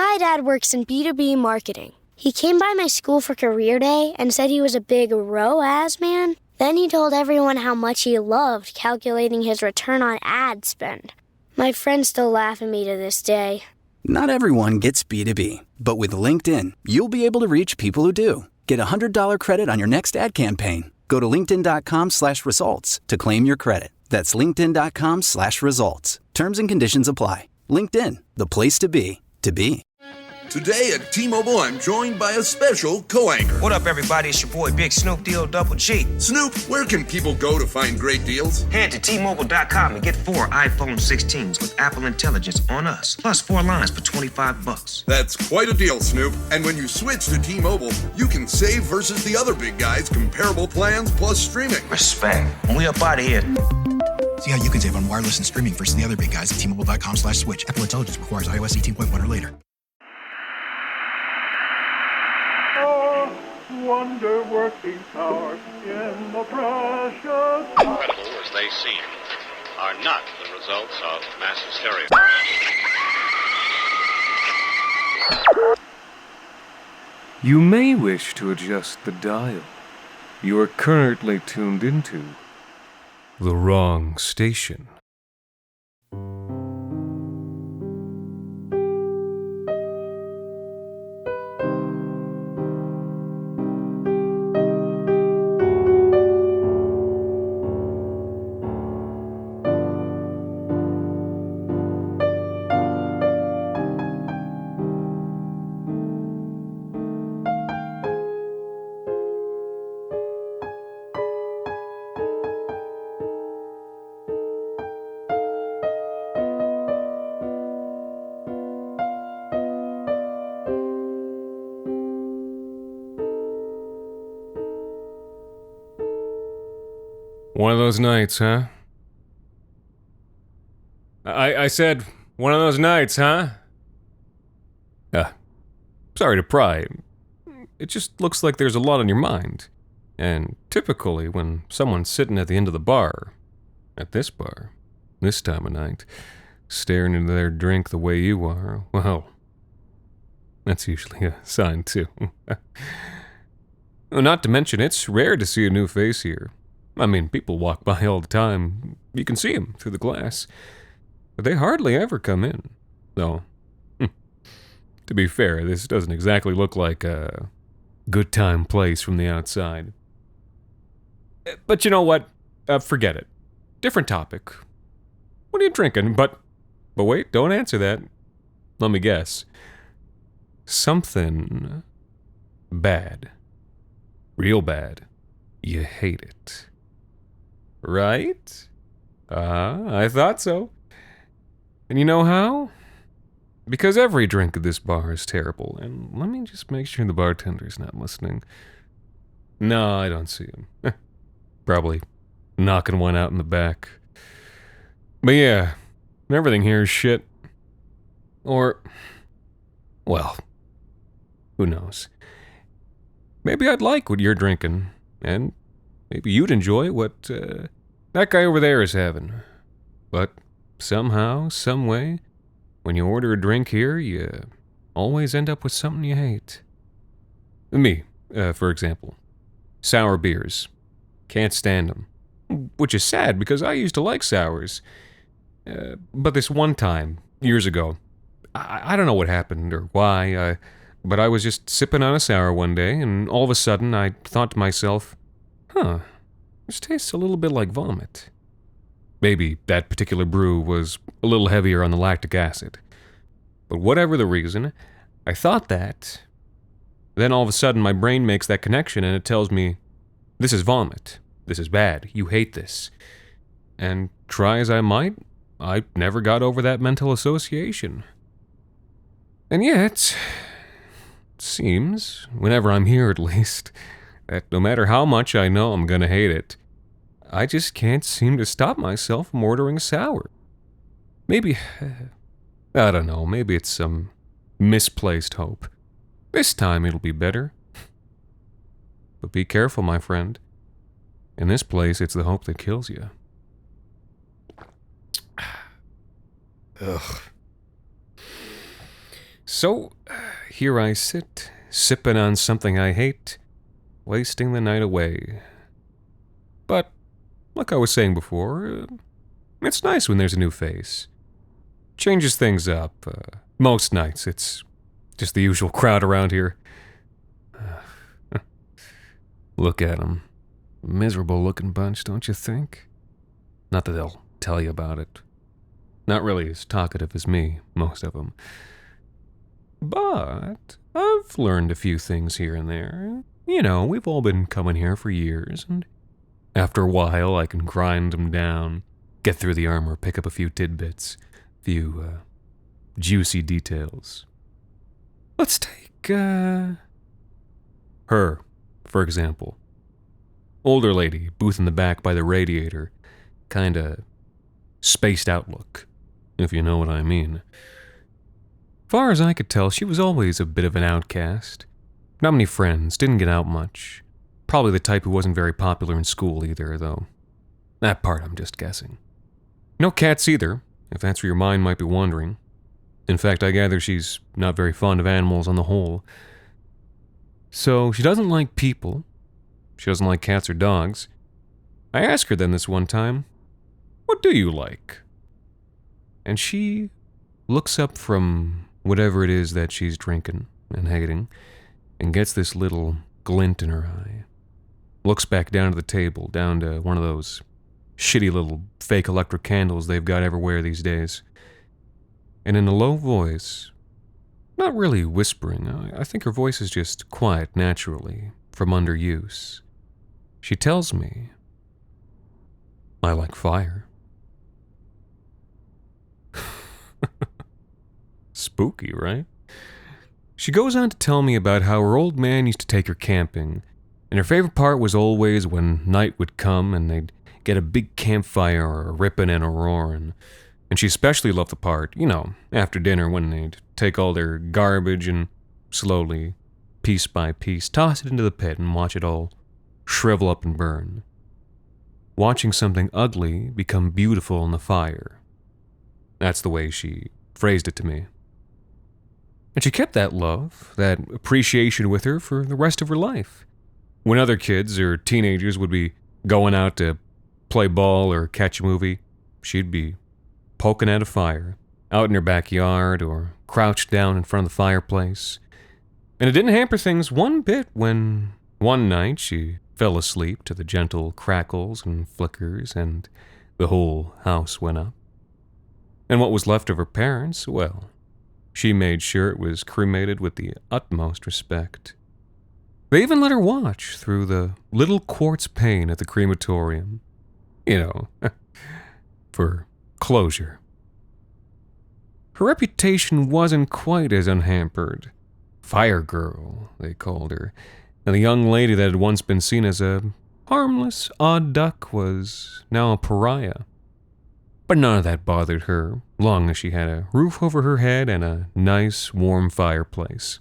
My dad works in B2B marketing. He came by my school for career day and said he was a big ROAS man. Then he told everyone how much he loved calculating his return on ad spend. My friends still laugh at me to this day. Not everyone gets B2B, but with LinkedIn, you'll be able to reach people who do. Get a $100 credit on your next ad campaign. Go to linkedin.com/results to claim your credit. That's linkedin.com/results. Terms and conditions apply. LinkedIn, the place to be, to be. Today at T-Mobile, I'm joined by a special co-anchor. What up, everybody? It's your boy, Big Snoop Deal Double G. Snoop, where can people go to find great deals? Head to T-Mobile.com and get 4 iPhone 16s with Apple Intelligence on us, plus 4 lines for $25. That's quite a deal, Snoop. And when you switch to T-Mobile, you can save versus the other big guys' comparable plans plus streaming. Respect. And we up out of here. See how you can save on wireless and streaming versus the other big guys at T-Mobile.com/switch. Apple Intelligence requires iOS 18.1 or later. Wonder-working power in the precious... Incredible as they seem, are not the results of mass hysteria. You may wish to adjust the dial. You are currently tuned into the wrong station. One of those nights, huh? I said, one of those nights, huh? Sorry to pry. It just looks like there's a lot on your mind. And typically, when someone's sitting at the end of the bar, at this bar, this time of night, staring into their drink the way you are, well, that's usually a sign, too. Not to mention, it's rare to see a new face here. I mean, people walk by all the time. You can see them through the glass. But they hardly ever come in. Though, to be fair, this doesn't exactly look like a good time place from the outside. But you know what? Forget it. Different topic. What are you drinking? But wait, don't answer that. Let me guess. Something bad. Real bad. You hate it. Right? I thought so. And you know how? Because every drink at this bar is terrible. And let me just make sure the bartender's not listening. No, I don't see him. Probably knocking one out in the back. But yeah, everything here is shit. Or, well, who knows? Maybe I'd like what you're drinking, and maybe you'd enjoy what that guy over there is having. But somehow, someway, when you order a drink here, you always end up with something you hate. Me, for example. Sour beers. Can't stand them. Which is sad, because I used to like sours. But this one time, years ago, I don't know what happened or why, but I was just sipping on a sour one day, and all of a sudden I thought to myself, this tastes a little bit like vomit. Maybe that particular brew was a little heavier on the lactic acid. But whatever the reason, I thought that. Then all of a sudden my brain makes that connection and it tells me, this is vomit. This is bad. You hate this. And try as I might, I never got over that mental association. And yet, it seems, whenever I'm here at least, that no matter how much I know I'm gonna hate it, I just can't seem to stop myself from ordering sour. Maybe, I don't know, maybe it's some misplaced hope. This time it'll be better. But be careful, my friend. In this place, it's the hope that kills you. Ugh. So, here I sit, sipping on something I hate, wasting the night away. But, like I was saying before, it's nice when there's a new face. Changes things up. Most nights, it's just the usual crowd around here. Look at them. Miserable looking bunch, don't you think? Not that they'll tell you about it. Not really as talkative as me, most of them. But I've learned a few things here and there. You know, we've all been coming here for years, and after a while I can grind them down, get through the armor, pick up a few tidbits, juicy details. Let's take, her, for example. Older lady, booth in the back by the radiator, kinda spaced out look, if you know what I mean. Far as I could tell, she was always a bit of an outcast. Not many friends, didn't get out much. Probably the type who wasn't very popular in school either, though. That part I'm just guessing. No cats either, if that's where your mind might be wondering. In fact, I gather she's not very fond of animals on the whole. So, she doesn't like people. She doesn't like cats or dogs. I asked her then this one time, "What do you like?" And she looks up from whatever it is that she's drinking and hating, and gets this little glint in her eye. Looks back down to the table, down to one of those shitty little fake electric candles they've got everywhere these days. And in a low voice, not really whispering, I think her voice is just quiet naturally, from underuse, she tells me, "I like fire." Spooky, right? She goes on to tell me about how her old man used to take her camping, and her favorite part was always when night would come and they'd get a big campfire a ripping and a roaring. And she especially loved the part, you know, after dinner when they'd take all their garbage and slowly, piece by piece, toss it into the pit and watch it all shrivel up and burn. Watching something ugly become beautiful in the fire. That's the way she phrased it to me. And she kept that love, that appreciation with her for the rest of her life. When other kids or teenagers would be going out to play ball or catch a movie, she'd be poking at a fire, out in her backyard or crouched down in front of the fireplace. And it didn't hamper things one bit when one night she fell asleep to the gentle crackles and flickers and the whole house went up. And what was left of her parents, well, she made sure it was cremated with the utmost respect. They even let her watch through the little quartz pane at the crematorium. You know, for closure. Her reputation wasn't quite as unhampered. Fire girl, they called her, and the young lady that had once been seen as a harmless, odd duck was now a pariah. But none of that bothered her, long as she had a roof over her head and a nice, warm fireplace.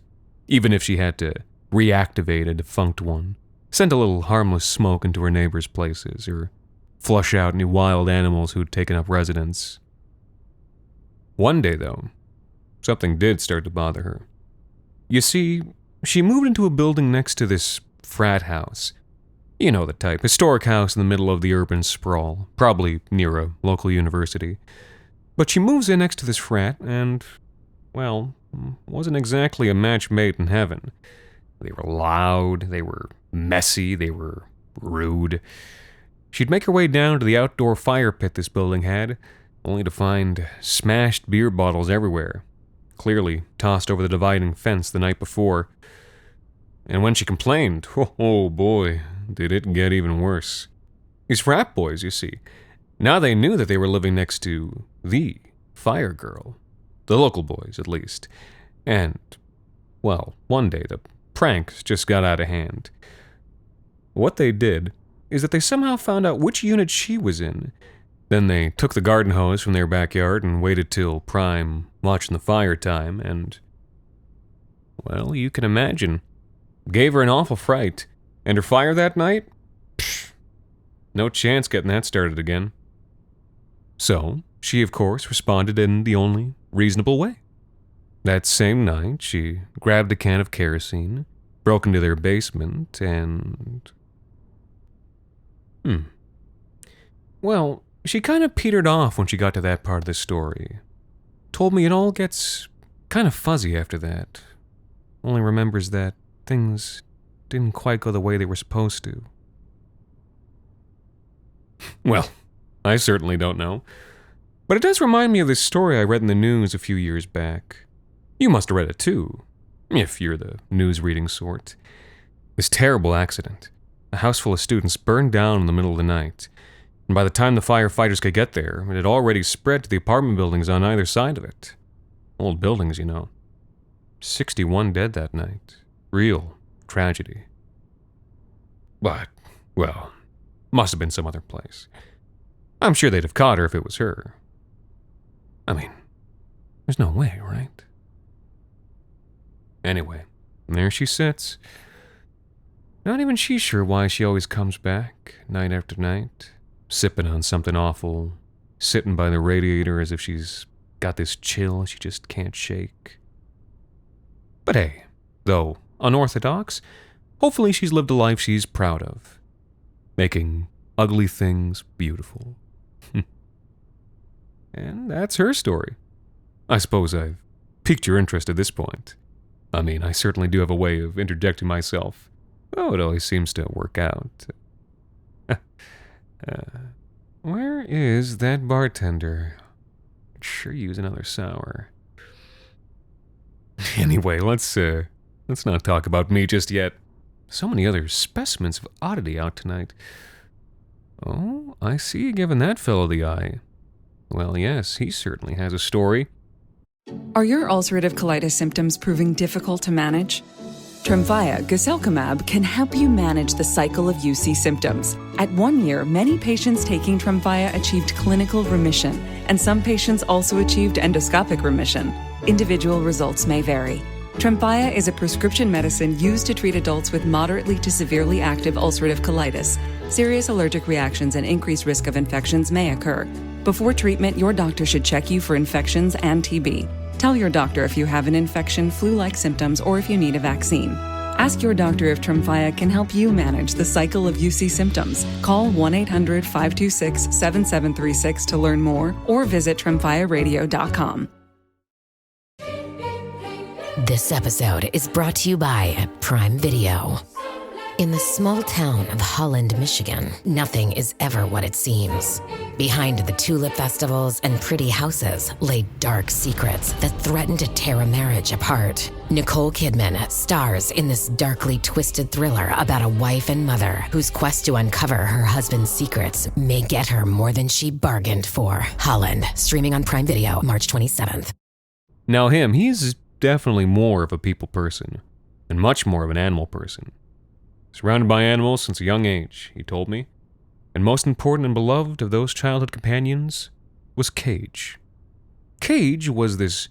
Even if she had to reactivate a defunct one, send a little harmless smoke into her neighbors' places, or flush out any wild animals who'd taken up residence. One day, though, something did start to bother her. You see, she moved into a building next to this frat house. You know the type, historic house in the middle of the urban sprawl, probably near a local university. But she moves in next to this frat, and, well, wasn't exactly a match made in heaven. They were loud, they were messy, they were rude. She'd make her way down to the outdoor fire pit this building had, only to find smashed beer bottles everywhere, clearly tossed over the dividing fence the night before. And when she complained, oh boy, did it get even worse. These frat boys, you see, now they knew that they were living next to the fire girl. The local boys, at least. And, well, one day the pranks just got out of hand. What they did is that they somehow found out which unit she was in. Then they took the garden hose from their backyard and waited till prime watching the fire time, and, well, you can imagine. Gave her an awful fright. And her fire that night? Psh, no chance getting that started again. So, she of course responded in the only reasonable way. That same night, she grabbed a can of kerosene, broke into their basement, and... Well, she kind of petered off when she got to that part of the story. Told me it all gets kind of fuzzy after that. Only remembers that things didn't quite go the way they were supposed to. Well, I certainly don't know. But it does remind me of this story I read in the news a few years back. You must have read it too, if you're the news-reading sort. This terrible accident. A house full of students burned down in the middle of the night. And by the time the firefighters could get there, it had already spread to the apartment buildings on either side of it. Old buildings, you know. 61 dead that night. Real tragedy. But, well, must have been some other place. I'm sure they'd have caught her if it was her. I mean, there's no way, right? Anyway, there she sits. Not even she's sure why she always comes back, night after night, sipping on something awful, sitting by the radiator as if she's got this chill she just can't shake. But hey, though unorthodox, hopefully she's lived a life she's proud of, making ugly things beautiful. And that's her story. I suppose I've piqued your interest at this point. I mean, I certainly do have a way of interjecting myself. Oh, it always seems to work out. Where is that bartender? Could sure use another sour. Anyway, let's not talk about me just yet. So many other specimens of oddity out tonight. Oh, I see you giving that fellow the eye. Well, yes, he certainly has a story. Are your ulcerative colitis symptoms proving difficult to manage? Tremfya guselkumab can help you manage the cycle of UC symptoms. At 1 year, many patients taking Tremfya achieved clinical remission, and some patients also achieved endoscopic remission. Individual results may vary. Tremfya is a prescription medicine used to treat adults with moderately to severely active ulcerative colitis. Serious allergic reactions and increased risk of infections may occur. Before treatment, your doctor should check you for infections and TB. Tell your doctor if you have an infection, flu-like symptoms, or if you need a vaccine. Ask your doctor if Tremfya can help you manage the cycle of UC symptoms. Call 1-800-526-7736 to learn more, or visit tremfyaradio.com. This episode is brought to you by Prime Video. In the small town of Holland, Michigan, nothing is ever what it seems. Behind the tulip festivals and pretty houses lay dark secrets that threaten to tear a marriage apart. Nicole Kidman stars in this darkly twisted thriller about a wife and mother whose quest to uncover her husband's secrets may get her more than she bargained for. Holland, streaming on Prime Video, March 27th. Now he's definitely more of a people person, and much more of an animal person. Surrounded by animals since a young age, he told me. And most important and beloved of those childhood companions was Cage. Cage was this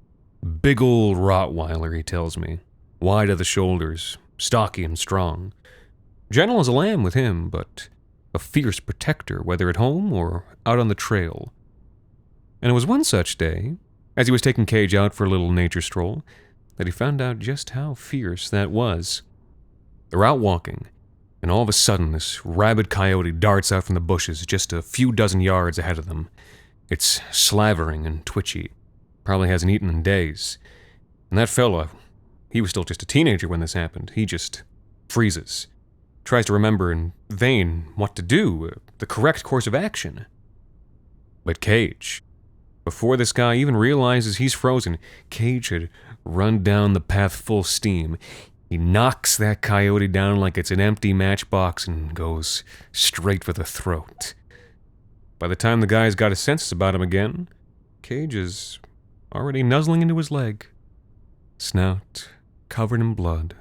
big old Rottweiler, he tells me. Wide at the shoulders, stocky and strong. Gentle as a lamb with him, but a fierce protector, whether at home or out on the trail. And it was one such day, as he was taking Cage out for a little nature stroll, that he found out just how fierce that was. They're out walking, and all of a sudden this rabid coyote darts out from the bushes just a few dozen yards ahead of them. It's slavering and twitchy. Probably hasn't eaten in days. And that fella, he was still just a teenager when this happened. He just freezes. Tries to remember in vain what to do, the correct course of action. But Cage, before this guy even realizes he's frozen, Cage had run down the path full steam. He knocks that coyote down like it's an empty matchbox and goes straight for the throat. By the time the guy's got his senses about him again, Cage is already nuzzling into his leg, snout covered in blood.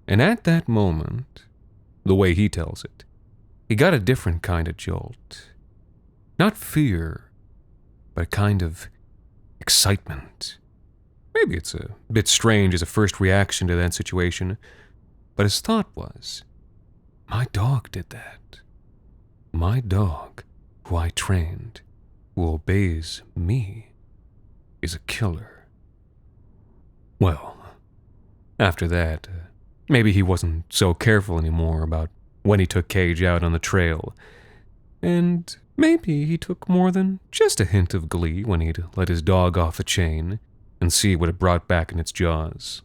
And at that moment, the way he tells it, he got a different kind of jolt. Not fear, but a kind of excitement. Maybe it's a bit strange as a first reaction to that situation, but his thought was, my dog did that. My dog, who I trained, who obeys me, is a killer. Well, after that, maybe he wasn't so careful anymore about when he took Cage out on the trail. And maybe he took more than just a hint of glee when he'd let his dog off the chain and see what it brought back in its jaws.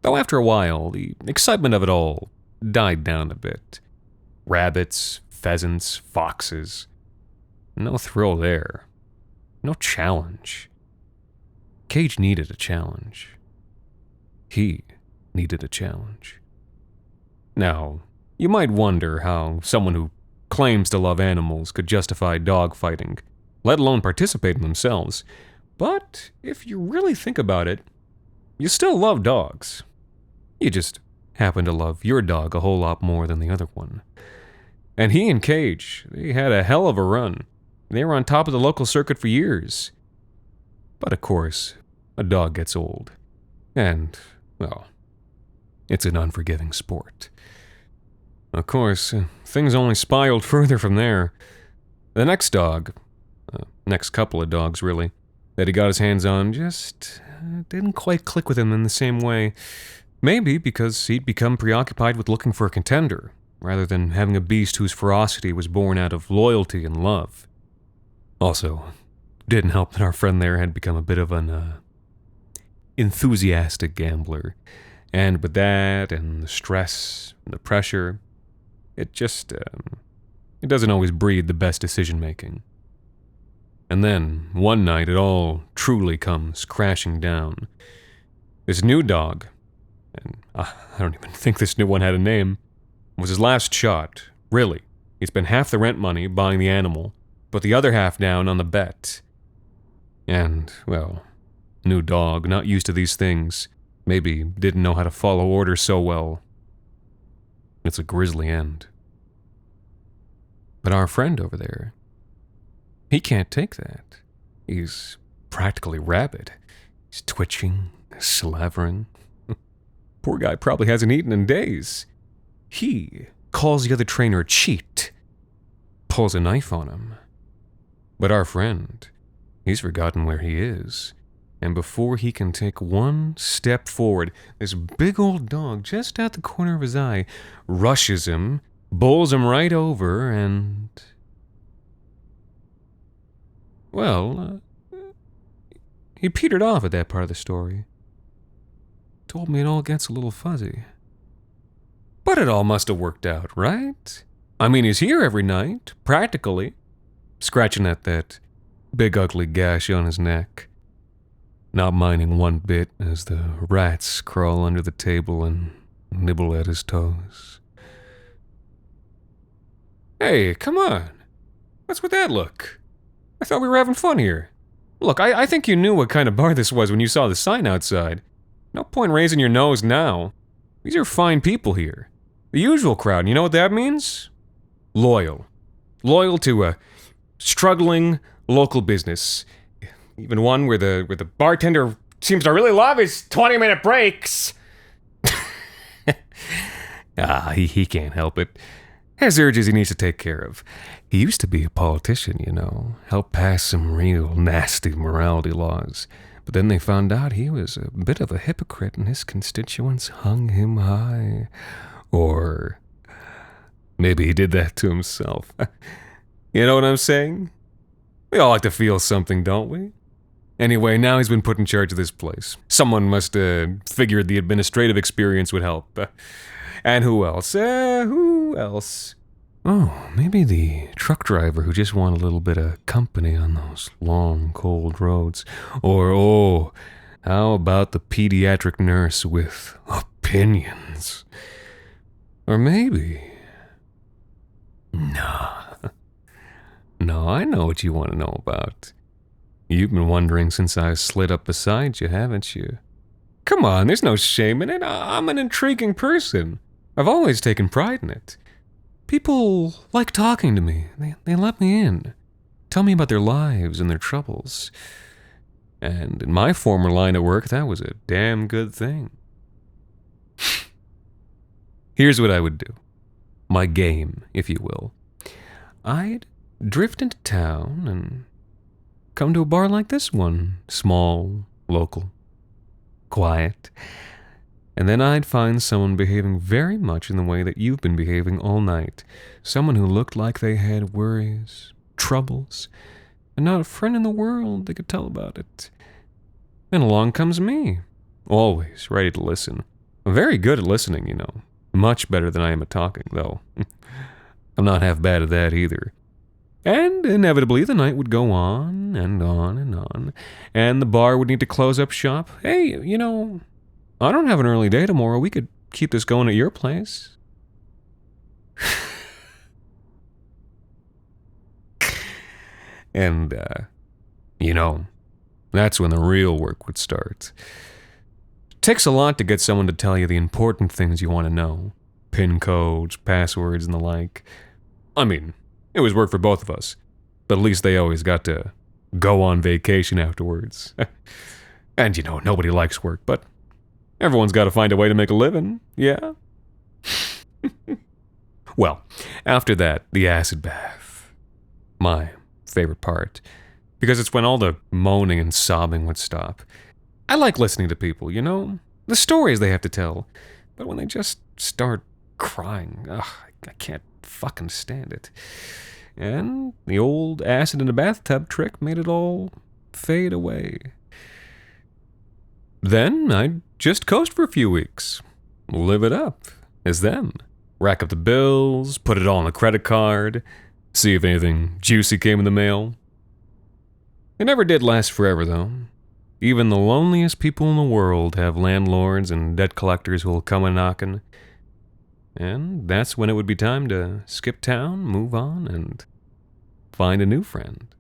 Though after a while, the excitement of it all died down a bit. Rabbits, pheasants, foxes. No thrill there. No challenge. Cage needed a challenge. He needed a challenge. Now, you might wonder how someone who claims to love animals could justify dogfighting, let alone participate in themselves. But if you really think about it, you still love dogs. You just happen to love your dog a whole lot more than the other one. And he and Cage, they had a hell of a run. They were on top of the local circuit for years. But of course, a dog gets old. And, well, it's an unforgiving sport. Of course, things only spiraled further from there. The next dog, next couple of dogs really, that he got his hands on just didn't quite click with him in the same way. Maybe because he'd become preoccupied with looking for a contender, rather than having a beast whose ferocity was born out of loyalty and love. Also, didn't help that our friend there had become a bit of an enthusiastic gambler. And with that, and the stress, and the pressure, it just, it doesn't always breed the best decision-making. And then, one night, it all truly comes crashing down. This new dog, and I don't even think this new one had a name, was his last shot, really. He spent half the rent money buying the animal, put the other half down on the bet. And, well, new dog, not used to these things, maybe didn't know how to follow orders so well. It's a grisly end. But our friend over there, he can't take that. He's practically rabid. He's twitching, slavering. Poor guy probably hasn't eaten in days. He calls the other trainer a cheat, pulls a knife on him. But our friend, he's forgotten where he is. And before he can take one step forward, this big old dog just out the corner of his eye rushes him, bowls him right over, and... well, he petered off at that part of the story. Told me it all gets a little fuzzy. But it all must have worked out, right? I mean, he's here every night, practically, scratching at that big ugly gash on his neck. Not minding one bit as the rats crawl under the table and nibble at his toes. Hey, come on. What's with that look? I thought we were having fun here. Look, I think you knew what kind of bar this was when you saw the sign outside. No point raising your nose now. These are fine people here. The usual crowd, you know what that means? Loyal. Loyal to a struggling local business. Even one where the bartender seems to really love his 20-minute breaks. He can't help it. Has urges he needs to take care of. He used to be a politician, you know, helped pass some real nasty morality laws. But then they found out he was a bit of a hypocrite and his constituents hung him high. Or maybe he did that to himself. You know what I'm saying? We all like to feel something, don't we? Anyway, now he's been put in charge of this place. Someone must have figured the administrative experience would help. And who else? Who else? Oh, maybe the truck driver who just wanted a little bit of company on those long, cold roads. Or, oh, how about the pediatric nurse with opinions? Or maybe... No, I know what you want to know about. You've been wondering since I slid up beside you, haven't you? Come on, there's no shame in it. I'm an intriguing person. I've always taken pride in it. People like talking to me. They let me in. Tell me about their lives and their troubles. And in my former line of work, that was a damn good thing. Here's what I would do. My game, if you will. I'd drift into town and come to a bar like this one. Small, local. quiet. And then I'd find someone behaving very much in the way that you've been behaving all night. Someone who looked like they had worries, troubles, and not a friend in the world that could tell about it. Then along comes me, always ready to listen. I'm very good at listening, you know. Much better than I am at talking, though. I'm not half bad at that either. And inevitably the night would go on and on and on, and the bar would need to close up shop. Hey, you know, I don't have an early day tomorrow. We could keep this going at your place. And, you know, that's when the real work would start. It takes a lot to get someone to tell you the important things you want to know. PIN codes, passwords, and the like. I mean, it was work for both of us. But at least they always got to go on vacation afterwards. And, you know, nobody likes work, but everyone's got to find a way to make a living, yeah? Well, after that, the acid bath. My favorite part. Because it's when all the moaning and sobbing would stop. I like listening to people, you know? The stories they have to tell. But when they just start crying, I can't fucking stand it. And the old acid in a bathtub trick made it all fade away. Then I'd just coast for a few weeks. Live it up as them. Rack up the bills, put it all on a credit card, see if anything juicy came in the mail. It never did last forever, though. Even the loneliest people in the world have landlords and debt collectors who'll come a-knocking. And that's when it would be time to skip town, move on, and find a new friend.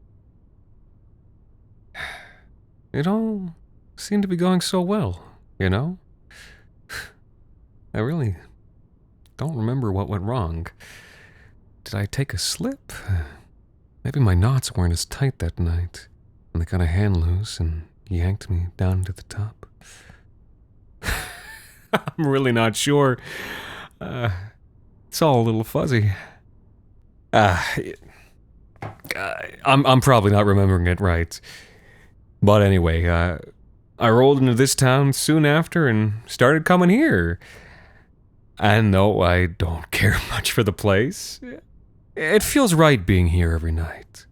It all seemed to be going so well, you know? I really don't remember what went wrong. Did I take a slip? Maybe my knots weren't as tight that night, and they got a hand loose and yanked me down to the top. I'm really not sure. It's all a little fuzzy. I'm probably not remembering it right. But anyway, I rolled into this town soon after and started coming here. And no, I don't care much for the place. It feels right being here every night.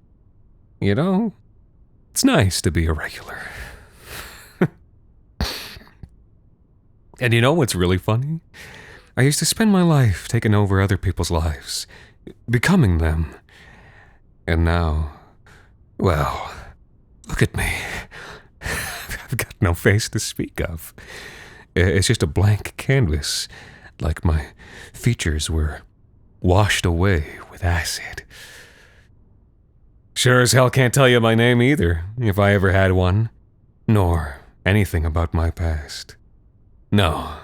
You know, it's nice to be a regular. And you know what's really funny? I used to spend my life taking over other people's lives, becoming them. And now, well, look at me. I've got no face to speak of. It's just a blank canvas, like my features were washed away with acid. Sure as hell can't tell you my name either, if I ever had one, nor anything about my past. No,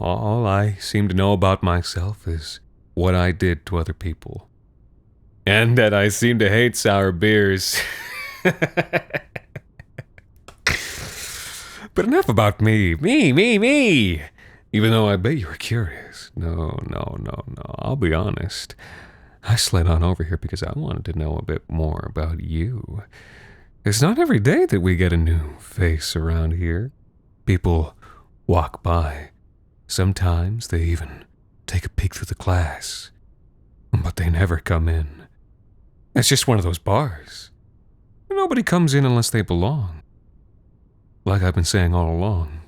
all I seem to know about myself is what I did to other people. And that I seem to hate sour beers. But enough about me. Me. Even though I bet you were curious. No. I'll be honest. I slid on over here because I wanted to know a bit more about you. It's not every day that we get a new face around here. People walk by. Sometimes they even take a peek through the glass. But they never come in. It's just one of those bars. Nobody comes in unless they belong. Like I've been saying all along,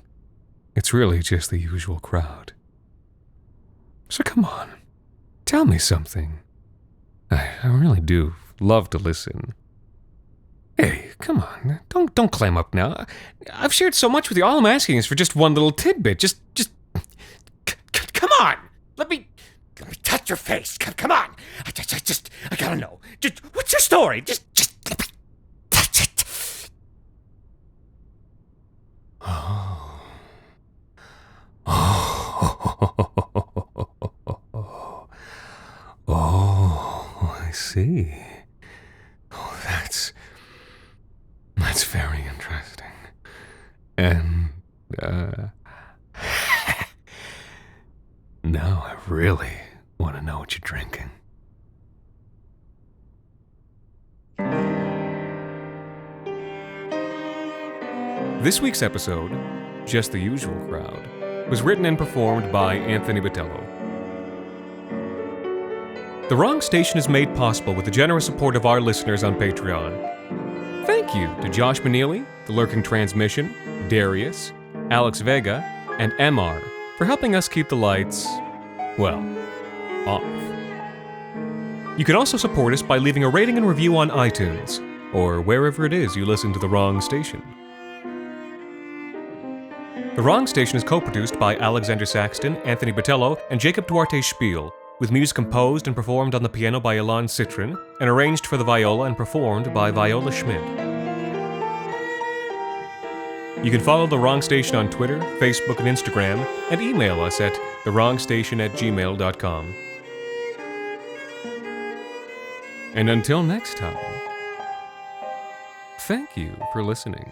it's really just the usual crowd. So come on, tell me something. I really do love to listen. Hey, come on, don't clam up now. I've shared so much with you. All I'm asking is for just one little tidbit. Just, come on. Let me touch your face. Come on. I gotta know. Just, what's your story? Just let me touch it. Oh, I see. Oh, that's very interesting. And, now I really want to know what you're drinking. This week's episode Just the Usual Crowd was written and performed by Anthony Botelho. The Wrong Station is made possible with the generous support of our listeners on Patreon. Thank you to Josh Maneely, The Lurking Transmission, Darius, Alex Vega, and MR for helping us keep the lights, well, off. You can also support us by leaving a rating and review on iTunes, or wherever it is you listen to The Wrong Station. The Wrong Station is co-produced by Alexander Saxton, Anthony Botelho, and Jacob Duarte Spiel, with music composed and performed on the piano by Ilan Citrin, and arranged for the viola and performed by Viola Schmidt. You can follow The Wrong Station on Twitter, Facebook, and Instagram, and email us at thewrongstation@gmail.com. And until next time, thank you for listening.